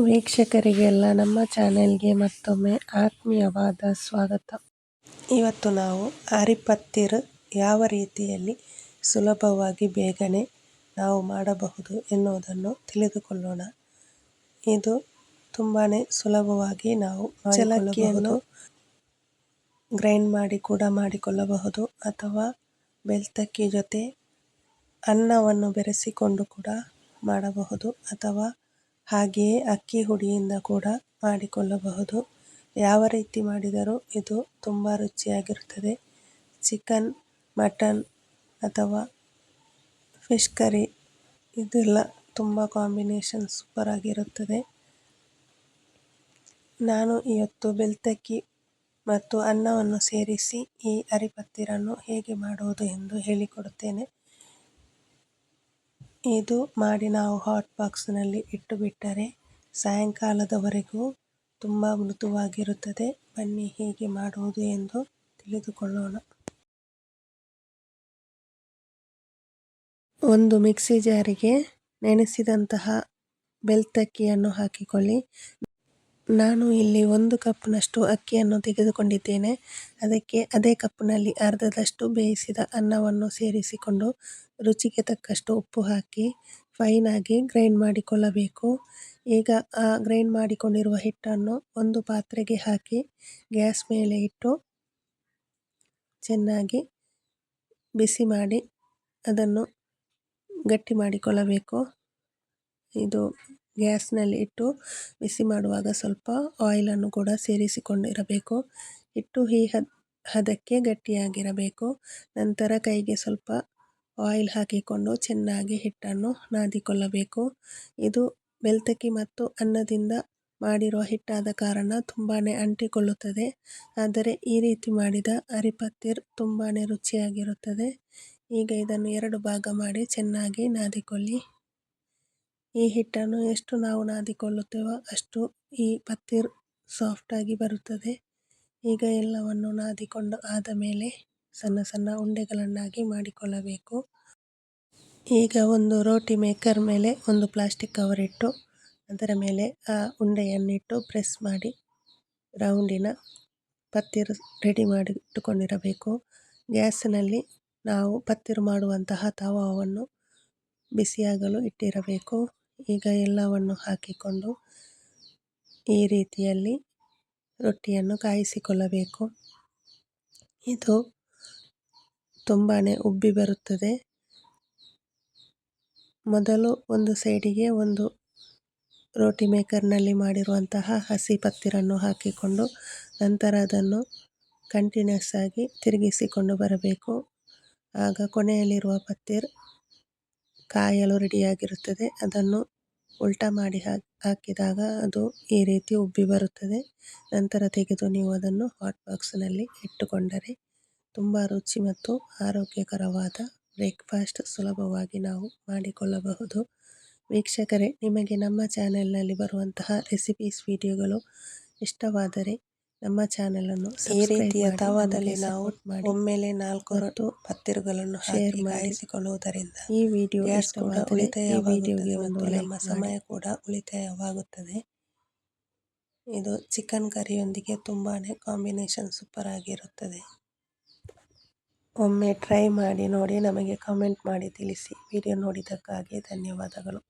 ವೀಕ್ಷಕರಿಗೆಲ್ಲ ನಮ್ಮ ಚಾನೆಲ್ಗೆ ಮತ್ತೊಮ್ಮೆ ಆತ್ಮೀಯವಾದ ಸ್ವಾಗತ. ಇವತ್ತು ನಾವು ಅರಿಪತ್ತಿರ್ ಯಾವ ರೀತಿಯಲ್ಲಿ ಸುಲಭವಾಗಿ ಬೇಗನೆ ನಾವು ಮಾಡಬಹುದು ಎನ್ನುವುದನ್ನು ತಿಳಿದುಕೊಳ್ಳೋಣ. ಇದು ತುಂಬಾ ಸುಲಭವಾಗಿ ನಾವು ಚಲಕ್ಕಿಯನ್ನು ಗ್ರೈಂಡ್ ಮಾಡಿ ಕೂಡ ಮಾಡಿಕೊಳ್ಳಬಹುದು, ಅಥವಾ ಬೆಳ್ತಕ್ಕಿ ಜೊತೆ ಅನ್ನವನ್ನು ಬೆರೆಸಿಕೊಂಡು ಕೂಡ ಮಾಡಬಹುದು, ಅಥವಾ ಹಾಗೆಯೇ ಅಕ್ಕಿ ಹುಡಿಯಿಂದ ಕೂಡ ಮಾಡಿಕೊಳ್ಳಬಹುದು. ಯಾವ ರೀತಿ ಮಾಡಿದರೂ ಇದು ತುಂಬ ರುಚಿಯಾಗಿರುತ್ತದೆ. ಚಿಕನ್, ಮಟನ್ ಅಥವಾ ಫಿಶ್ ಕರಿ ಇದೆಲ್ಲ ತುಂಬ ಕಾಂಬಿನೇಷನ್ ಸೂಪರ್ ಆಗಿರುತ್ತದೆ. ನಾನು ಇವತ್ತು ಬೆಳ್ತಕ್ಕಿ ಮತ್ತು ಅನ್ನವನ್ನು ಸೇರಿಸಿ ಈ ಅರಿಪತ್ತಿರನ್ನು ಹೇಗೆ ಮಾಡುವುದು ಎಂದು ಹೇಳಿಕೊಡುತ್ತೇನೆ. ಇದು ಮಾಡಿ ನಾವು ಹಾಟ್ ಬಾಕ್ಸ್ನಲ್ಲಿ ಇಟ್ಟು ಬಿಟ್ಟರೆ ಸಾಯಂಕಾಲದವರೆಗೂ ತುಂಬ ಮೃದುವಾಗಿರುತ್ತದೆ. ಬನ್ನಿ ಹೇಗೆ ಮಾಡುವುದು ಎಂದು ತಿಳಿದುಕೊಳ್ಳೋಣ. ಒಂದು ಮಿಕ್ಸಿ ಜಾರಿಗೆ ನೆನೆಸಿದಂತಹ ಬೆಳ್ತಕ್ಕಿಯನ್ನು ಹಾಕಿಕೊಳ್ಳಿ. ನಾನು ಇಲ್ಲಿ 1 ಕಪ್ನಷ್ಟು ಅಕ್ಕಿಯನ್ನು ತೆಗೆದುಕೊಂಡಿದ್ದೇನೆ. ಅದಕ್ಕೆ ಅದೇ ಕಪ್ನಲ್ಲಿ ಅರ್ಧದಷ್ಟು ಬೇಯಿಸಿದ ಅನ್ನವನ್ನು ಸೇರಿಸಿಕೊಂಡು ರುಚಿಗೆ ತಕ್ಕಷ್ಟು ಉಪ್ಪು ಹಾಕಿ ಫೈನ್ ಆಗಿ ಗ್ರೈಂಡ್ ಮಾಡಿಕೊಳ್ಳಬೇಕು. ಈಗ ಆ ಗ್ರೈಂಡ್ ಮಾಡಿಕೊಂಡಿರುವ ಹಿಟ್ಟನ್ನು ಒಂದು ಪಾತ್ರೆಗೆ ಹಾಕಿ ಗ್ಯಾಸ್ ಮೇಲೆ ಇಟ್ಟು ಚೆನ್ನಾಗಿ ಬಿಸಿ ಮಾಡಿ ಅದನ್ನು ಗಟ್ಟಿ ಮಾಡಿಕೊಳ್ಳಬೇಕು. ಇದು ಗ್ಯಾಸ್ನಲ್ಲಿ ಇಟ್ಟು ಬಿಸಿ ಮಾಡುವಾಗ ಸ್ವಲ್ಪ ಆಯಿಲನ್ನು ಕೂಡ ಸೇರಿಸಿಕೊಂಡಿರಬೇಕು. ಹಿಟ್ಟು ಈ ಹದಕ್ಕೆ ಗಟ್ಟಿಯಾಗಿರಬೇಕು. ನಂತರ ಕೈಗೆ ಸ್ವಲ್ಪ ಆಯಿಲ್ ಹಾಕಿಕೊಂಡು ಚೆನ್ನಾಗಿ ಹಿಟ್ಟನ್ನು ನಾದಿಕೊಳ್ಳಬೇಕು. ಇದು ಬೆಳ್ತಕ್ಕಿ ಮತ್ತು ಅನ್ನದಿಂದ ಮಾಡಿರುವ ಹಿಟ್ಟಾದ ಕಾರಣ ತುಂಬಾ ಅಂಟಿಕೊಳ್ಳುತ್ತದೆ. ಆದರೆ ಈ ರೀತಿ ಮಾಡಿದ ಅರಿಪತ್ತಿರ್ ತುಂಬಾ ರುಚಿಯಾಗಿರುತ್ತದೆ. ಈಗ ಇದನ್ನು 2 ಭಾಗ ಮಾಡಿ ಚೆನ್ನಾಗಿ ನಾದಿಕೊಳ್ಳಿ. ಈ ಹಿಟ್ಟನ್ನು ಎಷ್ಟು ನಾವು ನಾದಿಕೊಳ್ಳುತ್ತೇವೋ ಅಷ್ಟು ಈ ಪತ್ತಿರ್ ಸಾಫ್ಟಾಗಿ ಬರುತ್ತದೆ. ಈಗ ಎಲ್ಲವನ್ನು ನಾದಿಕೊಂಡು ಆದ ಮೇಲೆ ಸಣ್ಣ ಸಣ್ಣ ಉಂಡೆಗಳನ್ನಾಗಿ ಮಾಡಿಕೊಳ್ಳಬೇಕು. ಈಗ ಒಂದು ರೋಟಿ ಮೇಕರ್ ಮೇಲೆ ಒಂದು ಪ್ಲಾಸ್ಟಿಕ್ ಕವರ್ ಇಟ್ಟು ಅದರ ಮೇಲೆ ಆ ಉಂಡೆಯನ್ನಿಟ್ಟು ಪ್ರೆಸ್ ಮಾಡಿ ರೌಂಡಿನ ಪತ್ತಿರ್ ರೆಡಿ ಮಾಡಿ ಇಟ್ಟುಕೊಂಡಿರಬೇಕು. ಗ್ಯಾಸಿನಲ್ಲಿ ನಾವು ಪತ್ತಿರ್ ಮಾಡುವಂತಹ ತವಾವನ್ನು ಬಿಸಿಯಾಗಲು ಇಟ್ಟಿರಬೇಕು. ಈಗ ಎಲ್ಲವನ್ನು ಹಾಕಿಕೊಂಡು ಈ ರೀತಿಯಲ್ಲಿ ರೊಟ್ಟಿಯನ್ನು ಕಾಯಿಸಿಕೊಳ್ಳಬೇಕು. ಇದು ತುಂಬಾ ಉಬ್ಬಿ ಬರುತ್ತದೆ. ಮೊದಲು ಒಂದು ಸೈಡಿಗೆ ಒಂದು ರೋಟಿ ಮೇಕರ್ನಲ್ಲಿ ಮಾಡಿರುವಂತಹ ಹಸಿ ಪತ್ತಿರನ್ನು ಹಾಕಿಕೊಂಡು ನಂತರ ಅದನ್ನು ಕಂಟಿನ್ಯೂಸ್ ಆಗಿ ತಿರುಗಿಸಿಕೊಂಡು ಬರಬೇಕು. ಆಗ ಕೊನೆಯಲ್ಲಿರುವ ಪತ್ತಿರ್ ಕಾಯಲು ರೆಡಿಯಾಗಿರುತ್ತದೆ. ಅದನ್ನು ಉಲ್ಟಾ ಮಾಡಿ ಹಾಕಿದಾಗ ಅದು ಈ ರೀತಿ ಉಬ್ಬಿ ಬರುತ್ತದೆ. ನಂತರ ತೆಗೆದು ನೀವು ಅದನ್ನು ಹಾಟ್ ಬಾಕ್ಸ್ನಲ್ಲಿ ಇಟ್ಟುಕೊಂಡರೆ ತುಂಬ ರುಚಿ ಮತ್ತು ಆರೋಗ್ಯಕರವಾದ ಬ್ರೇಕ್ಫಾಸ್ಟ್ ಸುಲಭವಾಗಿ ನಾವು ಮಾಡಿಕೊಳ್ಳಬಹುದು. ವೀಕ್ಷಕರೇ, ನಿಮಗೆ ನಮ್ಮ ಚಾನೆಲ್ನಲ್ಲಿ ಬರುವಂತಹ ರೆಸಿಪೀಸ್ ವಿಡಿಯೋಗಳು ಇಷ್ಟವಾದರೆ ನಮ್ಮ ಚಾನೆಲನ್ನು ಈ ರೀತಿಯ ತವಾದಲ್ಲಿ ನಾವು ಒಮ್ಮೆಲೆ 4 ಪತ್ತಿರುಗಳನ್ನು ಶೇರ್ ಮಾಡಿಸಿಕೊಳ್ಳುವುದರಿಂದ ಈ ವಿಡಿಯೋ ಗ್ಯಾಸ್ ಕೂಡ ಉಳಿತಾಯವಾಗುತ್ತದೆ ಮತ್ತು ಒಂದು ನಮ್ಮ ಸಮಯ ಕೂಡ ಉಳಿತಾಯವಾಗುತ್ತದೆ. ಇದು ಚಿಕನ್ ಕರಿಯೊಂದಿಗೆ ತುಂಬಾ ಕಾಂಬಿನೇಷನ್ ಸೂಪರ್ ಆಗಿರುತ್ತದೆ. ಒಮ್ಮೆ ಟ್ರೈ ಮಾಡಿ ನೋಡಿ, ನಮಗೆ ಕಮೆಂಟ್ ಮಾಡಿ ತಿಳಿಸಿ. ವಿಡಿಯೋ ನೋಡಿದ್ದಕ್ಕಾಗಿ ಧನ್ಯವಾದಗಳು.